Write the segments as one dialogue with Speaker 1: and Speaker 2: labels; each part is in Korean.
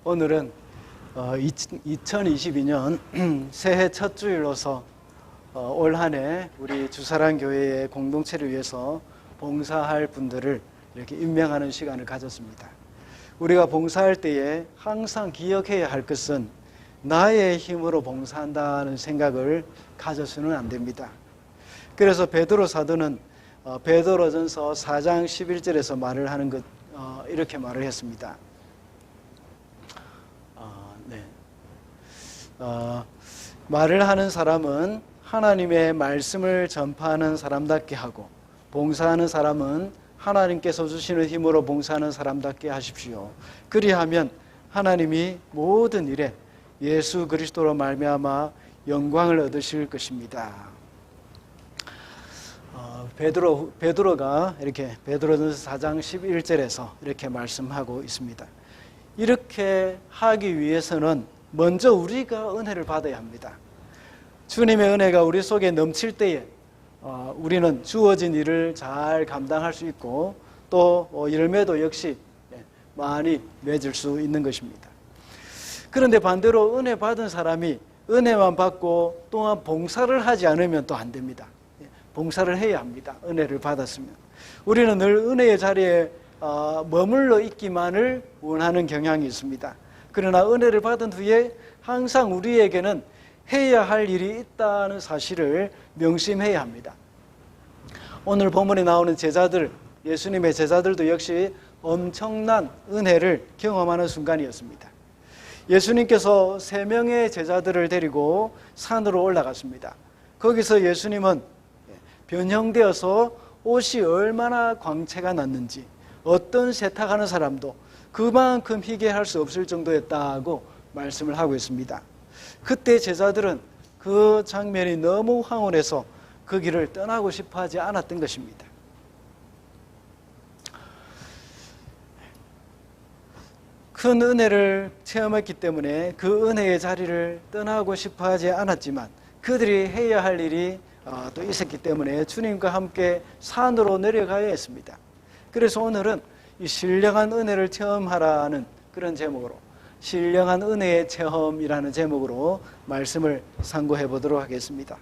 Speaker 1: 오늘은 2022년 새해 첫 주일로서 올 한 해 우리 주사랑 교회의 공동체를 위해서 봉사할 분들을 이렇게 임명하는 시간을 가졌습니다. 우리가 봉사할 때에 항상 기억해야 할 것은 나의 힘으로 봉사한다는 생각을 가져서는 안 됩니다. 그래서 베드로 사도는 베드로전서 4장 11절에서 말을 하는 것 이렇게 말을 했습니다. 말을 하는 사람은 하나님의 말씀을 전파하는 사람답게 하고 봉사하는 사람은 하나님께서 주시는 힘으로 봉사하는 사람답게 하십시오. 그리하면 하나님이 모든 일에 예수 그리스도로 말미암아 영광을 얻으실 것입니다. 베드로가 이렇게 베드로전서 4장 11절에서 이렇게 말씀하고 있습니다. 이렇게 하기 위해서는 먼저 우리가 은혜를 받아야 합니다. 주님의 은혜가 우리 속에 넘칠 때에 우리는 주어진 일을 잘 감당할 수 있고 또 열매도 역시 많이 맺을 수 있는 것입니다. 그런데 반대로 은혜 받은 사람이 은혜만 받고 또한 봉사를 하지 않으면 또 안 됩니다. 봉사를 해야 합니다. 은혜를 받았으면. 우리는 늘 은혜의 자리에 머물러 있기만을 원하는 경향이 있습니다. 그러나 은혜를 받은 후에 항상 우리에게는 해야 할 일이 있다는 사실을 명심해야 합니다. 오늘 본문에 나오는 제자들, 예수님의 제자들도 역시 엄청난 은혜를 경험하는 순간이었습니다. 예수님께서 3명의 제자들을 데리고 산으로 올라갔습니다. 거기서 예수님은 변형되어서 옷이 얼마나 광채가 났는지 어떤 세탁하는 사람도 그만큼 희게 할 수 없을 정도였다고 말씀을 하고 있습니다. 그때 제자들은 그 장면이 너무 황홀해서 그 길을 떠나고 싶어 하지 않았던 것입니다. 큰 은혜를 체험했기 때문에 그 은혜의 자리를 떠나고 싶어 하지 않았지만 그들이 해야 할 일이 또 있었기 때문에 주님과 함께 산으로 내려가야 했습니다. 그래서 오늘은 이 신령한 은혜를 체험하라는 그런 제목으로 신령한 은혜의 체험이라는 제목으로 말씀을 상고해 보도록 하겠습니다.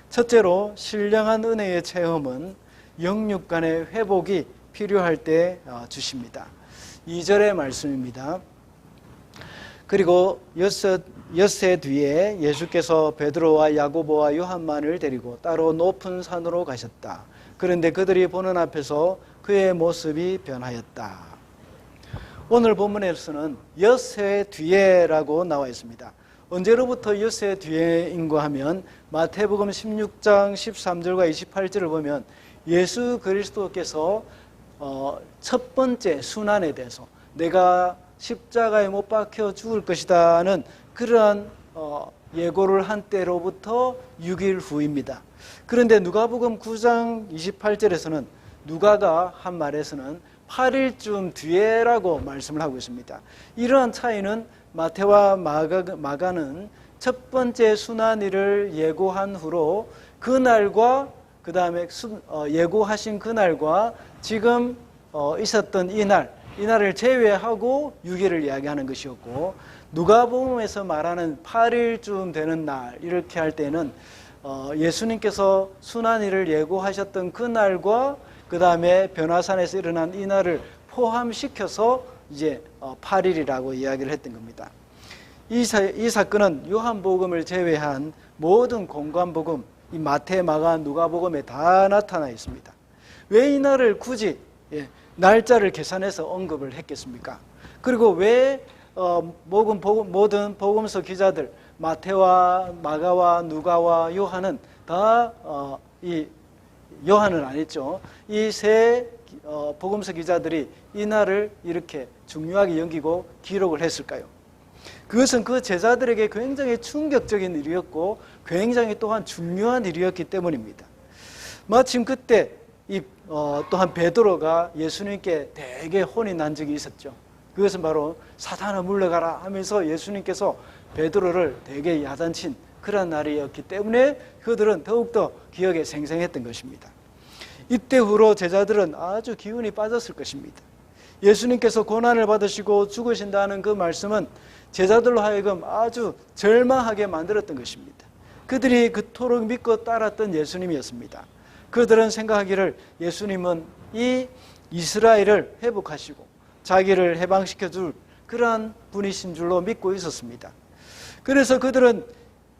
Speaker 1: 첫째로 신령한 은혜의 체험은 영육 간의 회복이 필요할 때 주십니다. 2절의 말씀입니다. 그리고 엿새 뒤에 예수께서 베드로와 야고보와 요한만을 데리고 따로 높은 산으로 가셨다. 그런데 그들이 보는 앞에서 그의 모습이 변하였다. 오늘 본문에서는 엿새 뒤에라고 나와 있습니다. 언제로부터 엿새 뒤에인가 하면 마태복음 16장 13절과 28절을 보면 예수 그리스도께서 첫 번째 순환에 대해서 내가 십자가에 못 박혀 죽을 것이다는 그러한 예고를 한 때로부터 6일 후입니다. 그런데 누가복음 9장 28절에서는 누가가 한 말에서는 8일쯤 뒤에라고 말씀을 하고 있습니다. 이러한 차이는 마태와 마가는 첫 번째 순환일을 예고한 후로 그날과 그 다음에 예고하신 그날과 지금 있었던 이날을 제외하고 6일을 이야기하는 것이었고, 누가복음에서 말하는 8일쯤 되는 날 이렇게 할 때는 예수님께서 순환일을 예고하셨던 그날과 그 다음에 변화산에서 일어난 이날을 포함시켜서 이제 8일이라고 이야기를 했던 겁니다. 이 사건은 요한복음을 제외한 모든 공관복음, 이 마태, 마가, 누가복음에 다 나타나 있습니다. 왜 이날을 굳이 날짜를 계산해서 언급을 했겠습니까? 그리고 왜 모든 복음서 기자들 마태와 마가와 누가와 요한은 다 요한은 아니죠. 이 세 복음서 기자들이 이 날을 이렇게 중요하게 여기고 기록을 했을까요? 그것은 그 제자들에게 굉장히 충격적인 일이었고 굉장히 또한 중요한 일이었기 때문입니다. 마침 그때 또한 베드로가 예수님께 되게 혼이 난 적이 있었죠. 그것은 바로 사탄아 물러가라 하면서 예수님께서 베드로를 되게 야단친 그런 날이었기 때문에 그들은 더욱더 기억에 생생했던 것입니다. 이때 후로 제자들은 아주 기운이 빠졌을 것입니다. 예수님께서 고난을 받으시고 죽으신다는 그 말씀은 제자들로 하여금 아주 절망하게 만들었던 것입니다. 그들이 그토록 믿고 따랐던 예수님이었습니다. 그들은 생각하기를 예수님은 이 이스라엘을 회복하시고 자기를 해방시켜 줄 그러한 분이신 줄로 믿고 있었습니다. 그래서 그들은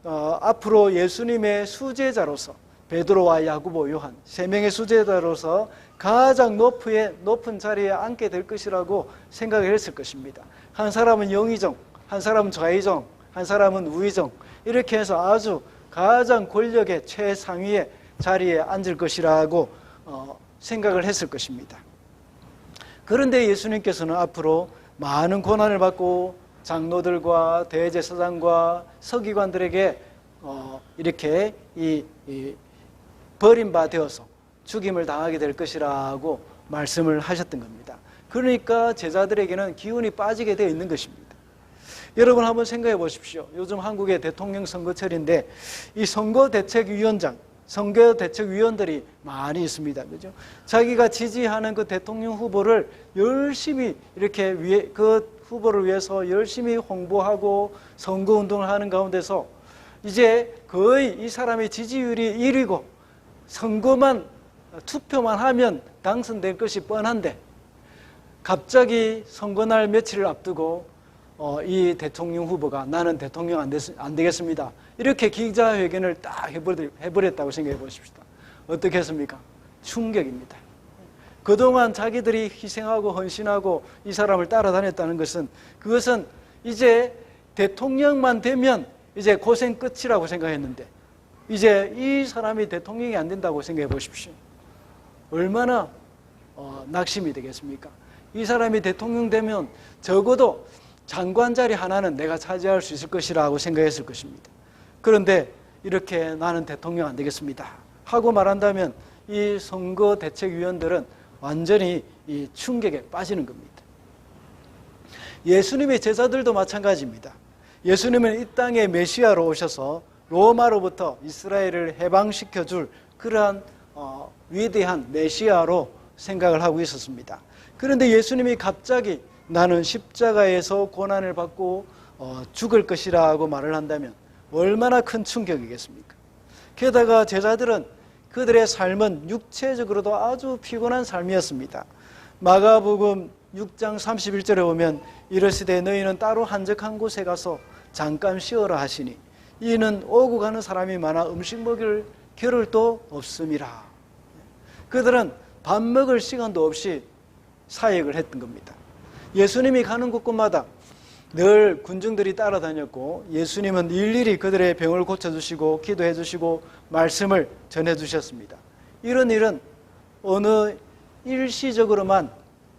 Speaker 1: 앞으로 예수님의 수제자로서 베드로와 야고보, 요한 세 명의 수제자로서 가장 높은 자리에 앉게 될 것이라고 생각을 했을 것입니다. 한 사람은 영의정, 한 사람은 좌의정, 한 사람은 우의정, 이렇게 해서 아주 가장 권력의 최상위의 자리에 앉을 것이라고 생각을 했을 것입니다. 그런데 예수님께서는 앞으로 많은 고난을 받고 장로들과 대제사장과 서기관들에게 이렇게 버림바 되어서 죽임을 당하게 될 것이라고 말씀을 하셨던 겁니다. 그러니까 제자들에게는 기운이 빠지게 되어 있는 것입니다. 여러분 한번 생각해 보십시오. 요즘 한국의 대통령 선거철인데 이 선거대책위원장, 선거대책위원들이 많이 있습니다. 그죠? 자기가 지지하는 그 대통령 후보를 열심히 이렇게 그 후보를 위해서 열심히 홍보하고 선거운동을 하는 가운데서 이제 거의 이 사람의 지지율이 1위고 투표만 하면 당선될 것이 뻔한데 갑자기 선거날 며칠을 앞두고 이 대통령 후보가 나는 대통령 안 되겠습니다. 이렇게 기자회견을 딱 해버렸다고 생각해 보십시오. 어떻게 했습니까? 충격입니다. 그동안 자기들이 희생하고 헌신하고 이 사람을 따라다녔다는 것은 그것은 이제 대통령만 되면 이제 고생 끝이라고 생각했는데 이제 이 사람이 대통령이 안 된다고 생각해 보십시오. 얼마나 낙심이 되겠습니까? 이 사람이 대통령 되면 적어도 장관 자리 하나는 내가 차지할 수 있을 것이라고 생각했을 것입니다. 그런데 이렇게 나는 대통령 안 되겠습니다 하고 말한다면 이 선거대책위원들은 완전히 이 충격에 빠지는 겁니다. 예수님의 제자들도 마찬가지입니다. 예수님은 이 땅에 메시아로 오셔서 로마로부터 이스라엘을 해방시켜 줄 그러한 위대한 메시아로 생각을 하고 있었습니다. 그런데 예수님이 갑자기 나는 십자가에서 고난을 받고 죽을 것이라고 말을 한다면 얼마나 큰 충격이겠습니까? 게다가 제자들은 그들의 삶은 육체적으로도 아주 피곤한 삶이었습니다. 마가복음 6장 31절에 보면 이르시되 너희는 따로 한적한 곳에 가서 잠깐 쉬어라 하시니 이는 오고 가는 사람이 많아 음식 먹일 겨를도 없음이라. 그들은 밥 먹을 시간도 없이 사역을 했던 겁니다. 예수님이 가는 곳곳마다 늘 군중들이 따라다녔고 예수님은 일일이 그들의 병을 고쳐주시고 기도해 주시고 말씀을 전해 주셨습니다. 이런 일은 어느 일시적으로만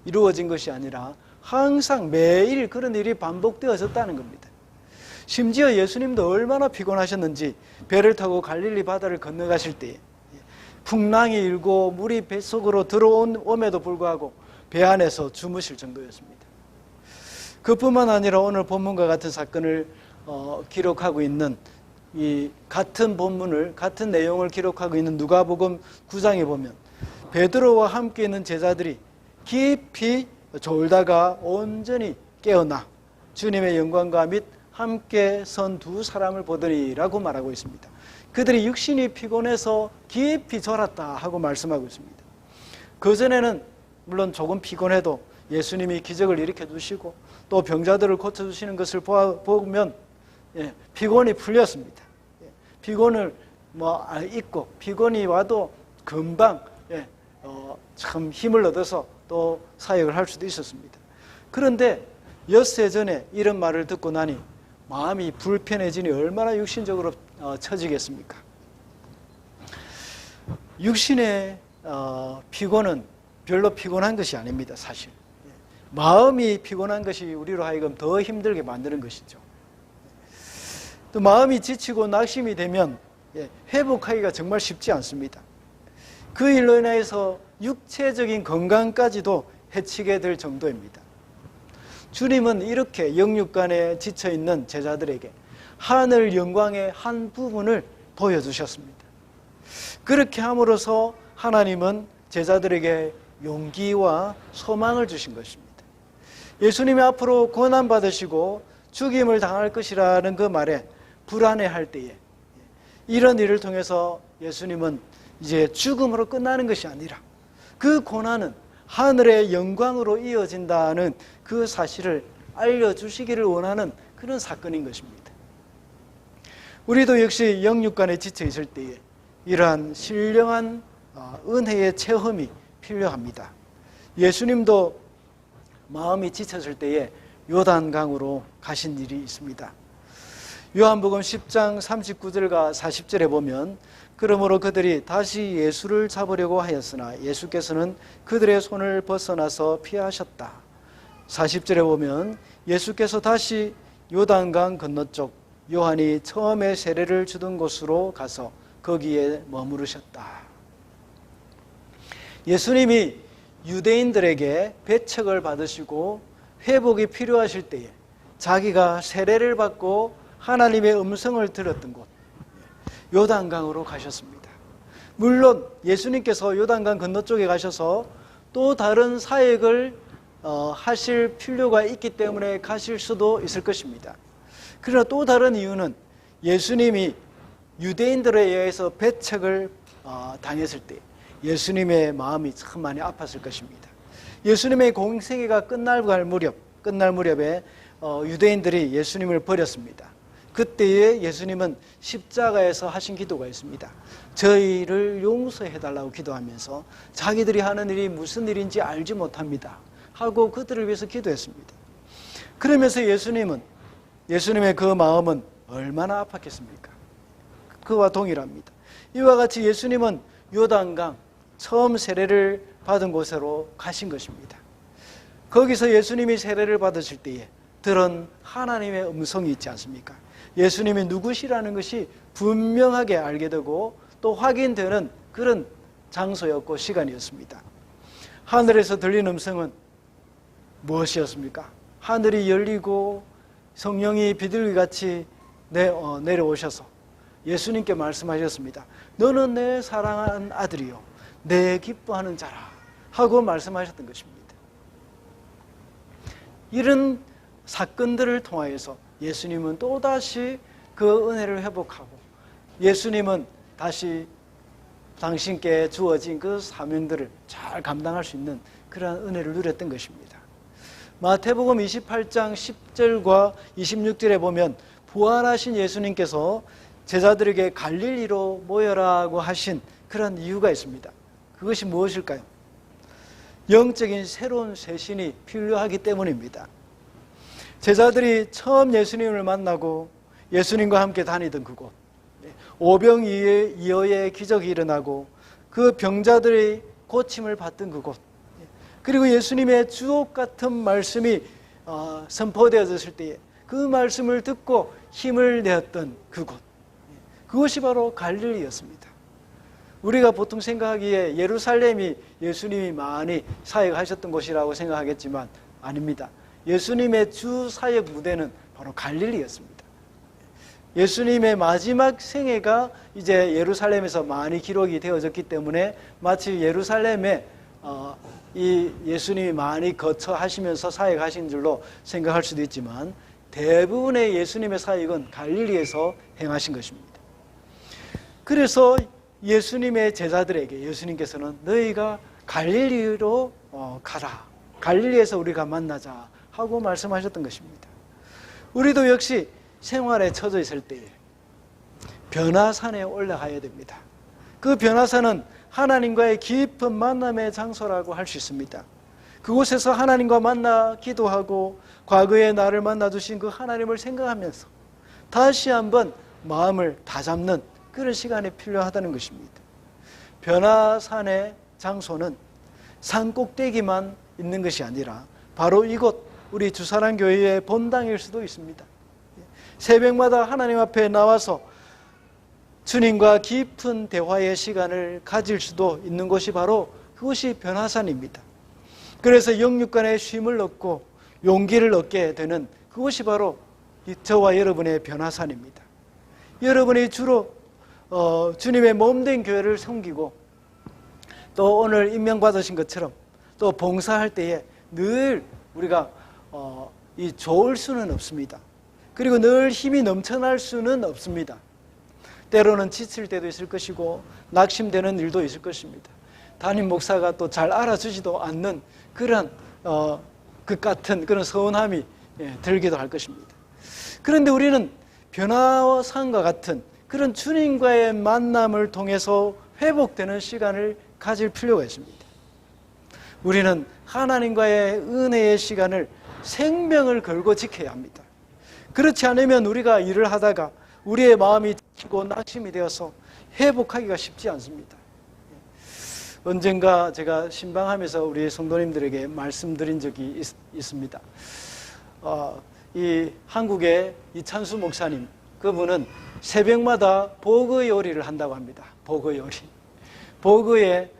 Speaker 1: 이루어진 것이 아니라 항상 매일 그런 일이 반복되어졌다는 겁니다. 심지어 예수님도 얼마나 피곤하셨는지 배를 타고 갈릴리 바다를 건너가실 때 풍랑이 일고 물이 뱃속으로 들어옴에도 불구하고 배 안에서 주무실 정도였습니다. 그뿐만 아니라 오늘 본문과 같은 사건을 기록하고 있는 이 같은 본문을 같은 내용을 기록하고 있는 누가복음 9장에 보면 베드로와 함께 있는 제자들이 깊이 졸다가 온전히 깨어나 주님의 영광과 및 함께 선 두 사람을 보더니라고 말하고 있습니다. 그들이 육신이 피곤해서 깊이 졸았다 하고 말씀하고 있습니다. 그전에는 물론 조금 피곤해도 예수님이 기적을 일으켜 주시고 또 병자들을 고쳐주시는 것을 보면 피곤이 풀렸습니다. 피곤을 잊고 피곤이 와도 금방 참 힘을 얻어서 또 사역을 할 수도 있었습니다. 그런데 엿새 전에 이런 말을 듣고 나니 마음이 불편해지니 얼마나 육신적으로 처지겠습니까? 육신의 피곤은 별로 피곤한 것이 아닙니다. 사실 마음이 피곤한 것이 우리로 하여금 더 힘들게 만드는 것이죠. 또 마음이 지치고 낙심이 되면 회복하기가 정말 쉽지 않습니다. 그 일로 인해서 육체적인 건강까지도 해치게 될 정도입니다. 주님은 이렇게 영육간에 지쳐있는 제자들에게 하늘 영광의 한 부분을 보여주셨습니다. 그렇게 함으로써 하나님은 제자들에게 용기와 소망을 주신 것입니다. 예수님이 앞으로 고난받으시고 죽임을 당할 것이라는 그 말에 불안해할 때에 이런 일을 통해서 예수님은 이제 죽음으로 끝나는 것이 아니라 그 고난은 하늘의 영광으로 이어진다는 그 사실을 알려주시기를 원하는 그런 사건인 것입니다. 우리도 역시 영육간에 지쳐 있을 때에 이러한 신령한 은혜의 체험이 필요합니다. 예수님도 마음이 지쳤을 때에 요단강으로 가신 일이 있습니다. 요한복음 10장 39절과 40절에 보면 그러므로 그들이 다시 예수를 잡으려고 하였으나 예수께서는 그들의 손을 벗어나서 피하셨다. 40절에 보면 예수께서 다시 요단강 건너쪽 요한이 처음에 세례를 주던 곳으로 가서 거기에 머무르셨다. 예수님이 유대인들에게 배척을 받으시고 회복이 필요하실 때에 자기가 세례를 받고 하나님의 음성을 들었던 곳 요단강으로 가셨습니다. 물론 예수님께서 요단강 건너쪽에 가셔서 또 다른 사역을 하실 필요가 있기 때문에 가실 수도 있을 것입니다. 그러나 또 다른 이유는 예수님이 유대인들에 의해서 배척을 당했을 때 예수님의 마음이 참 많이 아팠을 것입니다. 예수님의 공생애가 끝날 무렵에 유대인들이 예수님을 버렸습니다. 그때에 예수님은 십자가에서 하신 기도가 있습니다. 저희를 용서해달라고 기도하면서 자기들이 하는 일이 무슨 일인지 알지 못합니다 하고 그들을 위해서 기도했습니다. 그러면서 예수님의 그 마음은 얼마나 아팠겠습니까? 그와 동일합니다. 이와 같이 예수님은 요단강 처음 세례를 받은 곳으로 가신 것입니다. 거기서 예수님이 세례를 받으실 때에 들은 하나님의 음성이 있지 않습니까? 예수님이 누구시라는 것이 분명하게 알게 되고 또 확인되는 그런 장소였고 시간이었습니다. 하늘에서 들린 음성은 무엇이었습니까? 하늘이 열리고 성령이 비둘기같이 내려오셔서 예수님께 말씀하셨습니다. 너는 내 사랑하는 아들이요 내 기뻐하는 자라 하고 말씀하셨던 것입니다. 이런 사건들을 통하여서 예수님은 또다시 그 은혜를 회복하고 예수님은 다시 당신께 주어진 그 사명들을 잘 감당할 수 있는 그러한 은혜를 누렸던 것입니다. 마태복음 28장 10절과 26절에 보면 부활하신 예수님께서 제자들에게 갈릴리로 모여라고 하신 그런 이유가 있습니다. 그것이 무엇일까요? 영적인 새로운 쇄신이 필요하기 때문입니다. 제자들이 처음 예수님을 만나고 예수님과 함께 다니던 그곳, 오병이어의 기적이 일어나고 그 병자들의 고침을 받던 그곳, 그리고 예수님의 주옥 같은 말씀이 선포되어졌을 때에 그 말씀을 듣고 힘을 내었던 그곳, 그것이 바로 갈릴리였습니다. 우리가 보통 생각하기에 예루살렘이 예수님이 많이 사역하셨던 곳이라고 생각하겠지만 아닙니다. 예수님의 주 사역 무대는 바로 갈릴리였습니다. 예수님의 마지막 생애가 이제 예루살렘에서 많이 기록이 되어졌기 때문에 마치 예루살렘에 이 예수님이 많이 거처하시면서 사역하신 줄로 생각할 수도 있지만 대부분의 예수님의 사역은 갈릴리에서 행하신 것입니다. 그래서 예수님의 제자들에게 예수님께서는 너희가 갈릴리로 가라. 갈릴리에서 우리가 만나자 하고 말씀하셨던 것입니다. 우리도 역시 생활에 처져 있을 때에 변화산에 올라가야 됩니다. 그 변화산은 하나님과의 깊은 만남의 장소라고 할 수 있습니다. 그곳에서 하나님과 만나 기도하고 과거에 나를 만나주신 그 하나님을 생각하면서 다시 한번 마음을 다잡는 그런 시간이 필요하다는 것입니다. 변화산의 장소는 산 꼭대기만 있는 것이 아니라 바로 이곳 우리 주사랑교회의 본당일 수도 있습니다. 새벽마다 하나님 앞에 나와서 주님과 깊은 대화의 시간을 가질 수도 있는 곳이 바로 그것이 변화산입니다. 그래서 영육간의 쉼을 얻고 용기를 얻게 되는 그것이 바로 저와 여러분의 변화산입니다. 여러분이 주로 주님의 몸된 교회를 섬기고 또 오늘 임명받으신 것처럼 또 봉사할 때에 늘 우리가 이 좋을 수는 없습니다. 그리고 늘 힘이 넘쳐날 수는 없습니다. 때로는 지칠 때도 있을 것이고 낙심되는 일도 있을 것입니다. 담임 목사가 또 잘 알아주지도 않는 그런 그 같은 그런 서운함이 들기도 할 것입니다. 그런데 우리는 변화산과 같은 그런 주님과의 만남을 통해서 회복되는 시간을 가질 필요가 있습니다. 우리는 하나님과의 은혜의 시간을 생명을 걸고 지켜야 합니다. 그렇지 않으면 우리가 일을 하다가 우리의 마음이 지치고 낙심이 되어서 회복하기가 쉽지 않습니다. 언젠가 제가 신방하면서 우리 성도님들에게 말씀드린 적이 있습니다. 이 한국의 이찬수 목사님, 그분은 새벽마다 보그 요리를 한다고 합니다. 보그 요리. 보그에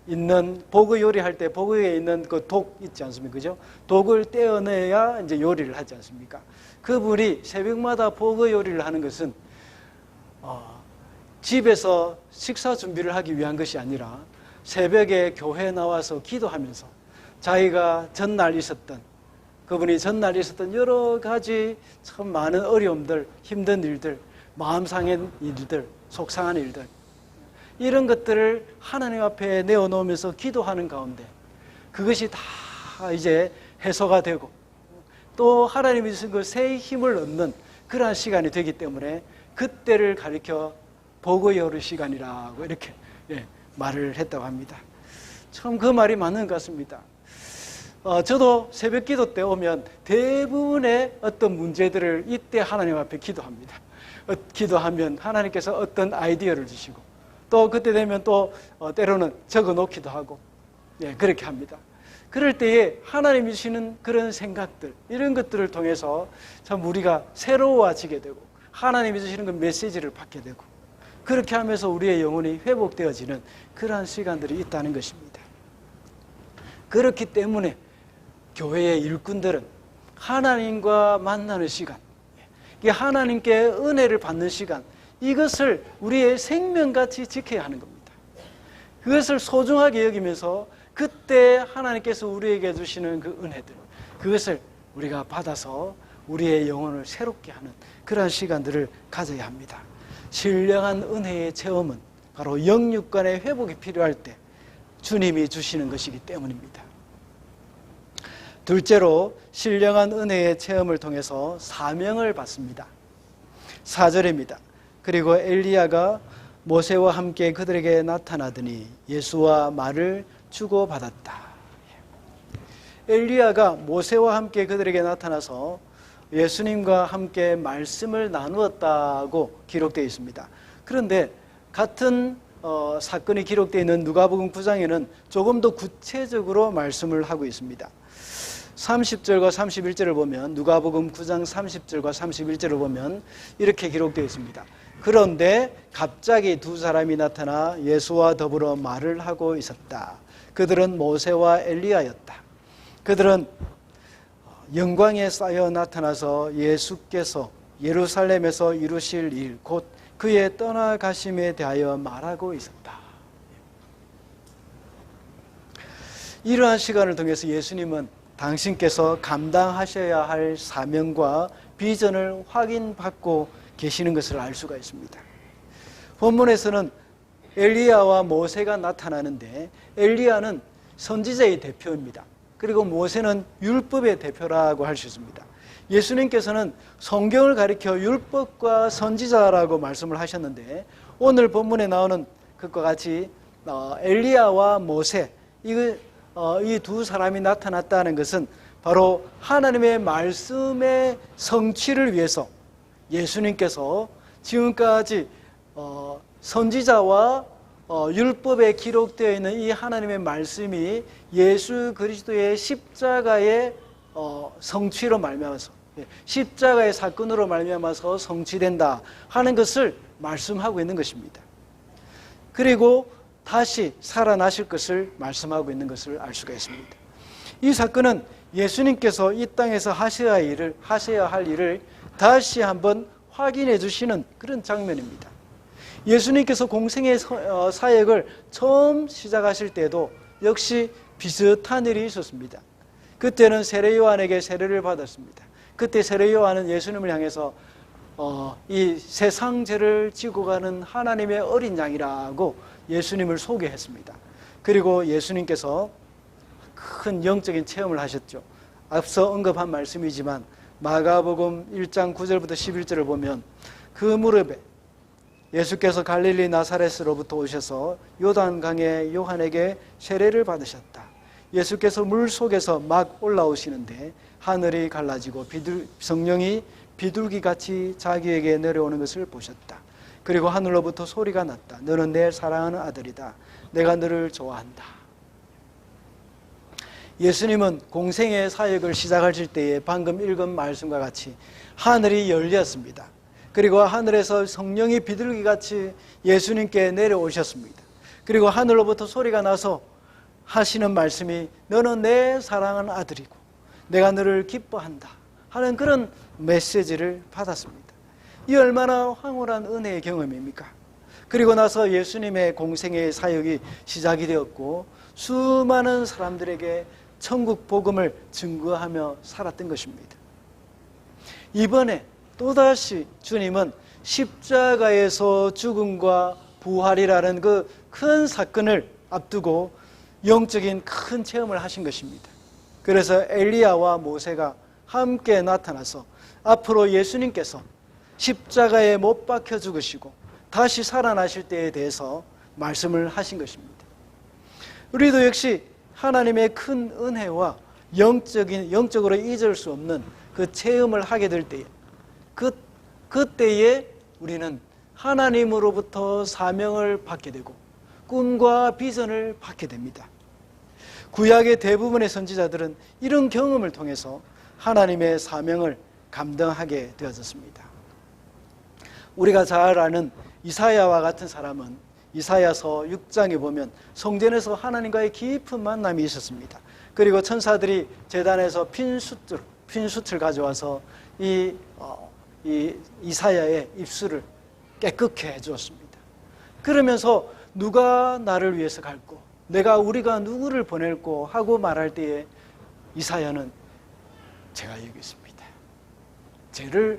Speaker 1: 있는 보그 요리할 때 보그에 있는 그 독 있지 않습니까? 그죠? 독을 떼어내야 이제 요리를 하지 않습니까? 그분이 새벽마다 보그 요리를 하는 것은 집에서 식사 준비를 하기 위한 것이 아니라 새벽에 교회에 나와서 기도하면서 자기가 전날 있었던, 그분이 전날 있었던 여러 가지 참 많은 어려움들, 힘든 일들, 마음 상한 일들, 속상한 일들, 이런 것들을 하나님 앞에 내어놓으면서 기도하는 가운데 그것이 다 이제 해소가 되고 또 하나님이 주신 그 새 힘을 얻는 그러한 시간이 되기 때문에 그때를 가리켜 보고 요리 시간이라고 이렇게 말을 했다고 합니다. 참 그 말이 맞는 것 같습니다. 저도 새벽 기도 때 오면 대부분의 어떤 문제들을 이때 하나님 앞에 기도합니다. 기도하면 하나님께서 어떤 아이디어를 주시고 또 그때 되면 또 때로는 적어 놓기도 하고 그렇게 합니다. 그럴 때에 하나님이 주시는 그런 생각들, 이런 것들을 통해서 참 우리가 새로워지게 되고 하나님이 주시는 그 메시지를 받게 되고 그렇게 하면서 우리의 영혼이 회복되어지는 그러한 시간들이 있다는 것입니다. 그렇기 때문에 교회의 일꾼들은 하나님과 만나는 시간, 하나님께 은혜를 받는 시간, 이것을 우리의 생명같이 지켜야 하는 겁니다. 그것을 소중하게 여기면서 그때 하나님께서 우리에게 주시는 그 은혜들, 그것을 우리가 받아서 우리의 영혼을 새롭게 하는 그러한 시간들을 가져야 합니다. 신령한 은혜의 체험은 바로 영육간의 회복이 필요할 때 주님이 주시는 것이기 때문입니다. 둘째로 신령한 은혜의 체험을 통해서 사명을 받습니다. 4절입니다. 그리고 엘리야가 모세와 함께 그들에게 나타나더니 예수와 말을 주고받았다. 엘리야가 모세와 함께 그들에게 나타나서 예수님과 함께 말씀을 나누었다고 기록되어 있습니다. 그런데 같은 사건이 기록되어 있는 누가복음 9장에는 조금 더 구체적으로 말씀을 하고 있습니다. 30절과 31절을 보면, 누가복음 9장 30절과 31절을 보면 이렇게 기록되어 있습니다. 그런데 갑자기 두 사람이 나타나 예수와 더불어 말을 하고 있었다. 그들은 모세와 엘리야였다. 그들은 영광에 쌓여 나타나서 예수께서 예루살렘에서 이루실 일, 곧 그의 떠나가심에 대하여 말하고 있었다. 이러한 시간을 통해서 예수님은 당신께서 감당하셔야 할 사명과 비전을 확인받고 계시는 것을 알 수가 있습니다. 본문에서는 엘리야와 모세가 나타나는데 엘리야는 선지자의 대표입니다. 그리고 모세는 율법의 대표라고 할 수 있습니다. 예수님께서는 성경을 가리켜 율법과 선지자라고 말씀을 하셨는데 오늘 본문에 나오는 것과 같이 엘리야와 모세, 이 두 사람이 나타났다는 것은 바로 하나님의 말씀의 성취를 위해서 예수님께서 지금까지 선지자와 율법에 기록되어 있는 이 하나님의 말씀이 예수 그리스도의 십자가의 성취로 말미암아서, 십자가의 사건으로 말미암아서 성취된다 하는 것을 말씀하고 있는 것입니다. 그리고 다시 살아나실 것을 말씀하고 있는 것을 알 수가 있습니다. 이 사건은 예수님께서 이 땅에서 하셔야 할 일을 다시 한번 확인해 주시는 그런 장면입니다. 예수님께서 공생의 사역을 처음 시작하실 때도 역시 비슷한 일이 있었습니다. 그때는 세례 요한에게 세례를 받았습니다. 그때 세례 요한은 예수님을 향해서 이 세상 죄를 지고 가는 하나님의 어린 양이라고 예수님을 소개했습니다. 그리고 예수님께서 큰 영적인 체험을 하셨죠. 앞서 언급한 말씀이지만 마가복음 1장 9절부터 11절을 보면 그 무렵에 예수께서 갈릴리 나사렛으로부터 오셔서 요단강에 요한에게 세례를 받으셨다. 예수께서 물 속에서 막 올라오시는데 하늘이 갈라지고 성령이 비둘기같이 자기에게 내려오는 것을 보셨다. 그리고 하늘로부터 소리가 났다. 너는 내 사랑하는 아들이다. 내가 너를 좋아한다. 예수님은 공생의 사역을 시작하실 때에 방금 읽은 말씀과 같이 하늘이 열렸습니다. 그리고 하늘에서 성령이 비둘기같이 예수님께 내려오셨습니다. 그리고 하늘로부터 소리가 나서 하시는 말씀이 너는 내 사랑하는 아들이고 내가 너를 기뻐한다 하는 그런 메시지를 받았습니다. 이 얼마나 황홀한 은혜의 경험입니까? 그리고 나서 예수님의 공생의 사역이 시작이 되었고 수많은 사람들에게 천국 복음을 증거하며 살았던 것입니다. 이번에 또다시 주님은 십자가에서 죽음과 부활이라는 그 큰 사건을 앞두고 영적인 큰 체험을 하신 것입니다. 그래서 엘리야와 모세가 함께 나타나서 앞으로 예수님께서 십자가에 못 박혀 죽으시고 다시 살아나실 때에 대해서 말씀을 하신 것입니다. 우리도 역시 하나님의 큰 은혜와 영적으로 잊을 수 없는 그 체험을 하게 될 때에 그때에 우리는 하나님으로부터 사명을 받게 되고 꿈과 비전을 받게 됩니다. 구약의 대부분의 선지자들은 이런 경험을 통해서 하나님의 사명을 감당하게 되어졌습니다. 우리가 잘 아는 이사야와 같은 사람은 이사야서 6장에 보면 성전에서 하나님과의 깊은 만남이 있었습니다. 그리고 천사들이 제단에서 핀숯을 가져와서 이 이사야의 입술을 깨끗게 해주었습니다. 그러면서 누가 나를 위해서 갈고 우리가 누구를 보낼고 하고 말할 때에 이사야는 제가 여기 있습니다.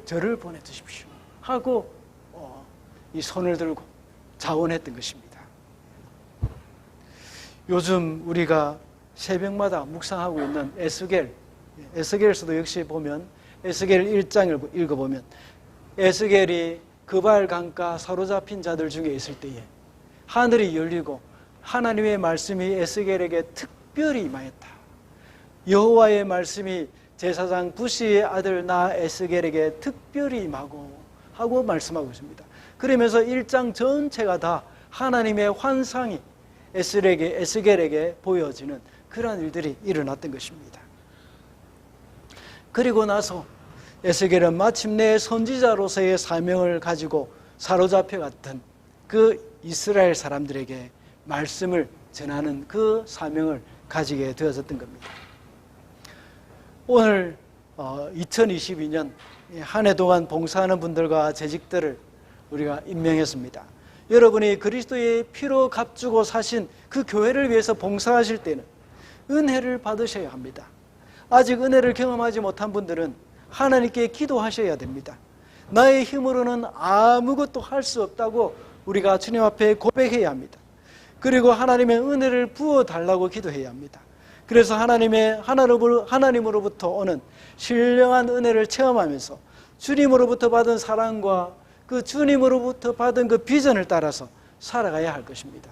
Speaker 1: 저를 보내주십시오 하고 이 손을 들고 자원했던 것입니다. 요즘 우리가 새벽마다 묵상하고 있는 에스겔서도 역시 보면 에스겔 1장을 읽어보면 에스겔이 그발 강가 사로잡힌 자들 중에 있을 때에 하늘이 열리고 하나님의 말씀이 에스겔에게 특별히 임하였다. 여호와의 말씀이 제사장 부시의 아들 나 에스겔에게 특별히 임하고 하고 말씀하고 있습니다. 그러면서 1장 전체가 다 하나님의 환상이 에스겔에게 보여지는 그러한 일들이 일어났던 것입니다. 그리고 나서 에스겔은 마침내 선지자로서의 사명을 가지고 사로잡혀갔던 그 이스라엘 사람들에게 말씀을 전하는 그 사명을 가지게 되어졌던 겁니다. 오늘 2022년 한 해 동안 봉사하는 분들과 재직들을 우리가 임명했습니다. 여러분이 그리스도의 피로 값주고 사신 그 교회를 위해서 봉사하실 때는 은혜를 받으셔야 합니다. 아직 은혜를 경험하지 못한 분들은 하나님께 기도하셔야 됩니다. 나의 힘으로는 아무것도 할 수 없다고 우리가 주님 앞에 고백해야 합니다. 그리고 하나님의 은혜를 부어달라고 기도해야 합니다. 그래서 하나님으로부터 오는 신령한 은혜를 체험하면서 주님으로부터 받은 사랑과 그 주님으로부터 받은 그 비전을 따라서 살아가야 할 것입니다.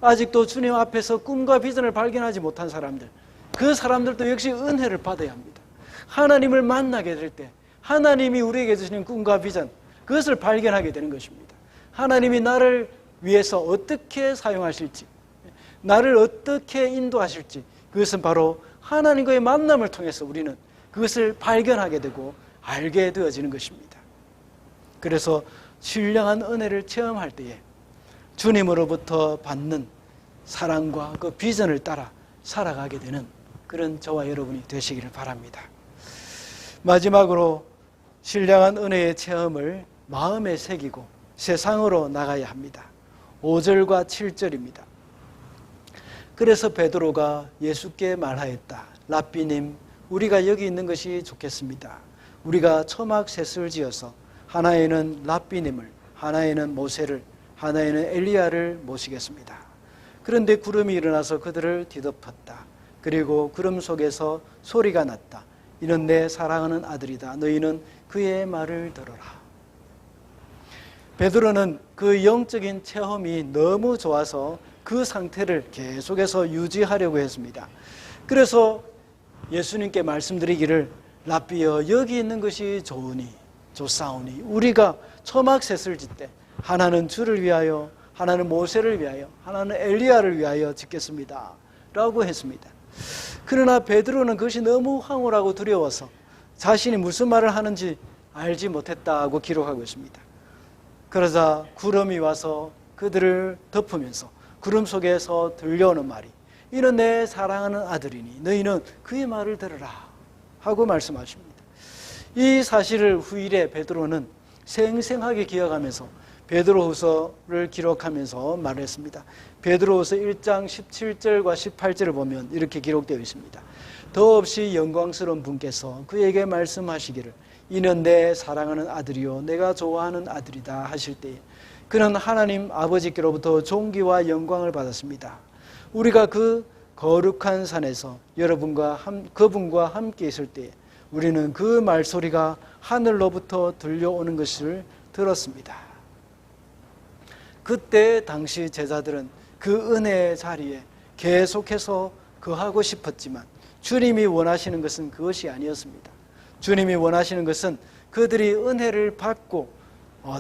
Speaker 1: 아직도 주님 앞에서 꿈과 비전을 발견하지 못한 사람들, 그 사람들도 역시 은혜를 받아야 합니다. 하나님을 만나게 될 때 하나님이 우리에게 주시는 꿈과 비전, 그것을 발견하게 되는 것입니다. 하나님이 나를 위해서 어떻게 사용하실지, 나를 어떻게 인도하실지, 그것은 바로 하나님과의 만남을 통해서 우리는 그것을 발견하게 되고 알게 되어지는 것입니다. 그래서 신령한 은혜를 체험할 때에 주님으로부터 받는 사랑과 그 비전을 따라 살아가게 되는 그런 저와 여러분이 되시기를 바랍니다. 마지막으로 신령한 은혜의 체험을 마음에 새기고 세상으로 나가야 합니다. 5절과 7절입니다. 그래서 베드로가 예수께 말하였다. 랍비님, 우리가 여기 있는 것이 좋겠습니다. 우리가 초막셋을 지어서 하나에는 랍비님을, 하나에는 모세를, 하나에는 엘리야를 모시겠습니다. 그런데 구름이 일어나서 그들을 뒤덮었다. 그리고 구름 속에서 소리가 났다. 이는 내 사랑하는 아들이다. 너희는 그의 말을 들어라. 베드로는 그 영적인 체험이 너무 좋아서 그 상태를 계속해서 유지하려고 했습니다. 그래서 예수님께 말씀드리기를 랍비여, 여기 있는 것이 좋사오니 우리가 초막셋을 짓되 하나는 주를 위하여, 하나는 모세를 위하여, 하나는 엘리야를 위하여 짓겠습니다 라고 했습니다. 그러나 베드로는 그것이 너무 황홀하고 두려워서 자신이 무슨 말을 하는지 알지 못했다고 기록하고 있습니다. 그러자 구름이 와서 그들을 덮으면서 구름 속에서 들려오는 말이 이는 내 사랑하는 아들이니 너희는 그의 말을 들으라 하고 말씀하십니다. 이 사실을 후일에 베드로는 생생하게 기억하면서 베드로후서를 기록하면서 말했습니다. 베드로후서 1장 17절과 18절을 보면 이렇게 기록되어 있습니다. 더없이 영광스러운 분께서 그에게 말씀하시기를 이는 내 사랑하는 아들이요 내가 좋아하는 아들이다 하실 때에 그는 하나님 아버지께로부터 존귀와 영광을 받았습니다. 우리가 그 거룩한 산에서 그분과 함께 있을 때에 우리는 그 말소리가 하늘로부터 들려오는 것을 들었습니다. 그때 당시 제자들은 그 은혜의 자리에 계속해서 거하고 싶었지만 주님이 원하시는 것은 그것이 아니었습니다. 주님이 원하시는 것은 그들이 은혜를 받고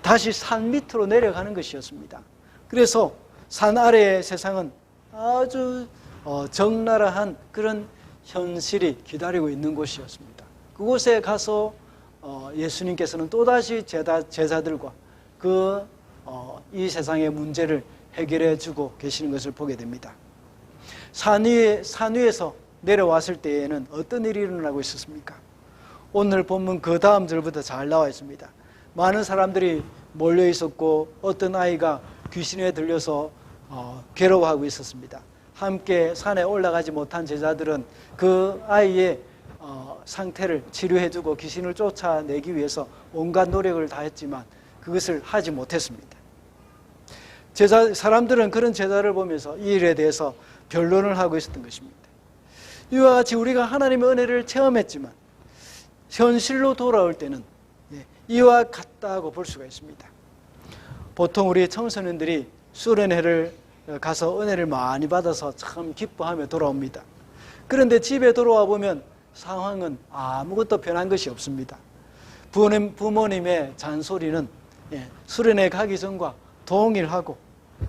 Speaker 1: 다시 산 밑으로 내려가는 것이었습니다. 그래서 산 아래의 세상은 아주 적나라한 그런 현실이 기다리고 있는 곳이었습니다. 그곳에 가서 예수님께서는 또다시 제자들과 이 세상의 문제를 해결해 주고 계시는 것을 보게 됩니다. 산 위에서 내려왔을 때에는 어떤 일이 일어나고 있었습니까? 오늘 본문 그 다음 절부터 잘 나와 있습니다. 많은 사람들이 몰려 있었고 어떤 아이가 귀신에 들려서 괴로워하고 있었습니다. 함께 산에 올라가지 못한 제자들은 그 아이의 상태를 치료해주고 귀신을 쫓아내기 위해서 온갖 노력을 다했지만 그것을 하지 못했습니다. 사람들은 그런 제자를 보면서 이 일에 대해서 변론을 하고 있었던 것입니다. 이와 같이 우리가 하나님의 은혜를 체험했지만 현실로 돌아올 때는 이와 같다고 볼 수가 있습니다. 보통 우리 청소년들이 수련회를 가서 은혜를 많이 받아서 참 기뻐하며 돌아옵니다. 그런데 집에 돌아와 보면 상황은 아무것도 변한 것이 없습니다. 부모님의 잔소리는 수련회 가기 전과 동일하고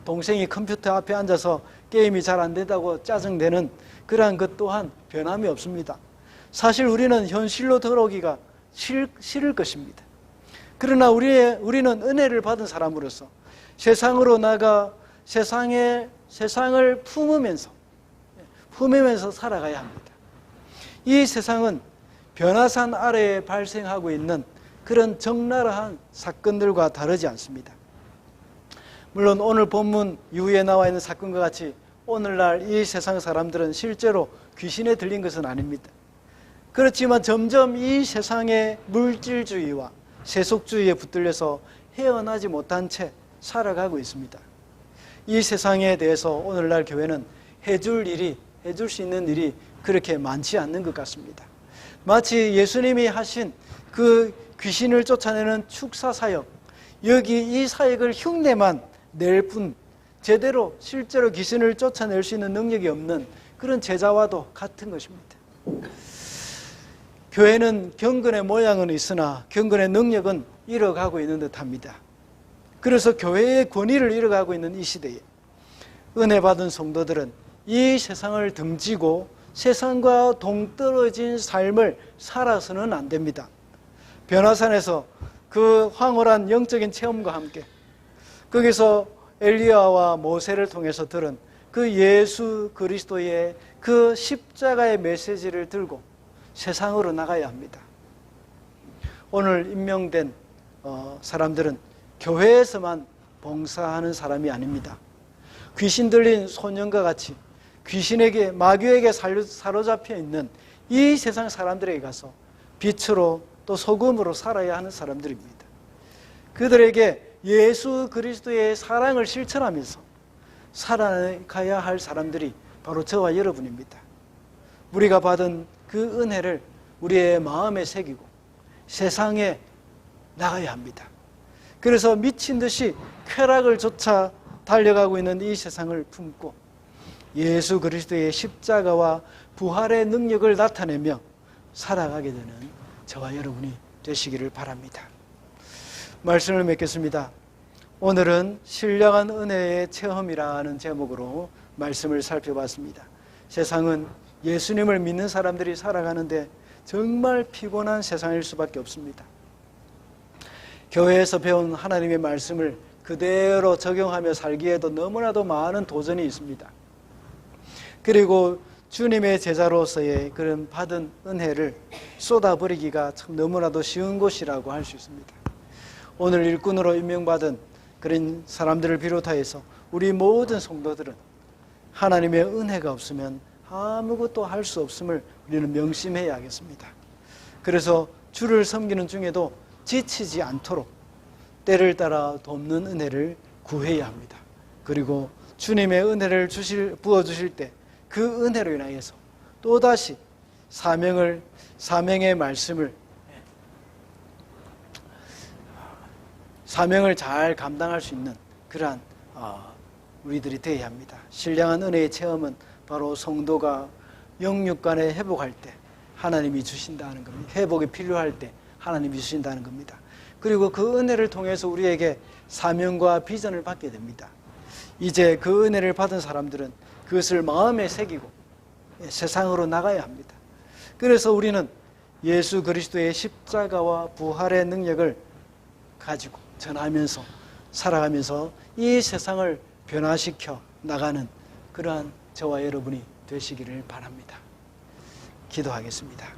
Speaker 1: 동생이 컴퓨터 앞에 앉아서 게임이 잘 안 된다고 짜증내는 그러한 것 또한 변함이 없습니다. 사실 우리는 현실로 돌아오기가 싫을 것입니다. 그러나 우리는 은혜를 받은 사람으로서 세상으로 나가 세상을 품으면서 살아가야 합니다. 이 세상은 변화산 아래에 발생하고 있는 그런 적나라한 사건들과 다르지 않습니다. 물론 오늘 본문 이후에 나와 있는 사건과 같이 오늘날 이 세상 사람들은 실제로 귀신에 들린 것은 아닙니다. 그렇지만 점점 이 세상의 물질주의와 세속주의에 붙들려서 헤어나지 못한 채 살아가고 있습니다. 이 세상에 대해서 오늘날 교회는 해줄 수 있는 일이 그렇게 많지 않는 것 같습니다. 마치 예수님이 하신 그 귀신을 쫓아내는 축사 사역, 여기 이 사역을 흉내만 낼 뿐 제대로 실제로 귀신을 쫓아낼 수 있는 능력이 없는 그런 제자와도 같은 것입니다. 교회는 경건의 모양은 있으나 경건의 능력은 잃어가고 있는 듯합니다. 그래서 교회의 권위를 잃어가고 있는 이 시대에 은혜 받은 성도들은 이 세상을 등지고 세상과 동떨어진 삶을 살아서는 안 됩니다. 변화산에서 그 황홀한 영적인 체험과 함께 거기서 엘리야와 모세를 통해서 들은 그 예수 그리스도의 그 십자가의 메시지를 들고 세상으로 나가야 합니다. 오늘 임명된 사람들은 교회에서만 봉사하는 사람이 아닙니다. 귀신 들린 소년과 같이 마귀에게 사로잡혀 있는 이 세상 사람들에게 가서 빛으로 또 소금으로 살아야 하는 사람들입니다. 그들에게 예수 그리스도의 사랑을 실천하면서 살아가야 할 사람들이 바로 저와 여러분입니다. 우리가 받은 그 은혜를 우리의 마음에 새기고 세상에 나가야 합니다. 그래서 미친 듯이 쾌락을 쫓아 달려가고 있는 이 세상을 품고 예수 그리스도의 십자가와 부활의 능력을 나타내며 살아가게 되는 저와 여러분이 되시기를 바랍니다. 말씀을 맺겠습니다. 오늘은 신령한 은혜의 체험이라는 제목으로 말씀을 살펴봤습니다. 세상은 예수님을 믿는 사람들이 살아가는데 정말 피곤한 세상일 수밖에 없습니다. 교회에서 배운 하나님의 말씀을 그대로 적용하며 살기에도 너무나도 많은 도전이 있습니다. 그리고 주님의 제자로서의 그런 받은 은혜를 쏟아버리기가 참 너무나도 쉬운 곳이라고 할 수 있습니다. 오늘 일꾼으로 임명받은 그런 사람들을 비롯하여서 우리 모든 성도들은 하나님의 은혜가 없으면 아무것도 할 수 없음을 우리는 명심해야 하겠습니다. 그래서 주를 섬기는 중에도 지치지 않도록 때를 따라 돕는 은혜를 구해야 합니다. 그리고 주님의 은혜를 부어주실 때 그 은혜로 인하여서 또다시 사명의 말씀을 사명을 잘 감당할 수 있는 그러한 우리들이 되어야 합니다. 신령한 은혜의 체험은 바로 성도가 영육간에 회복할 때 하나님이 주신다는 겁니다. 회복이 필요할 때 하나님이 주신다는 겁니다. 그리고 그 은혜를 통해서 우리에게 사명과 비전을 받게 됩니다. 이제 그 은혜를 받은 사람들은 그것을 마음에 새기고 세상으로 나가야 합니다. 그래서 우리는 예수 그리스도의 십자가와 부활의 능력을 가지고 전하면서 살아가면서 이 세상을 변화시켜 나가는 그러한 저와 여러분이 되시기를 바랍니다. 기도하겠습니다.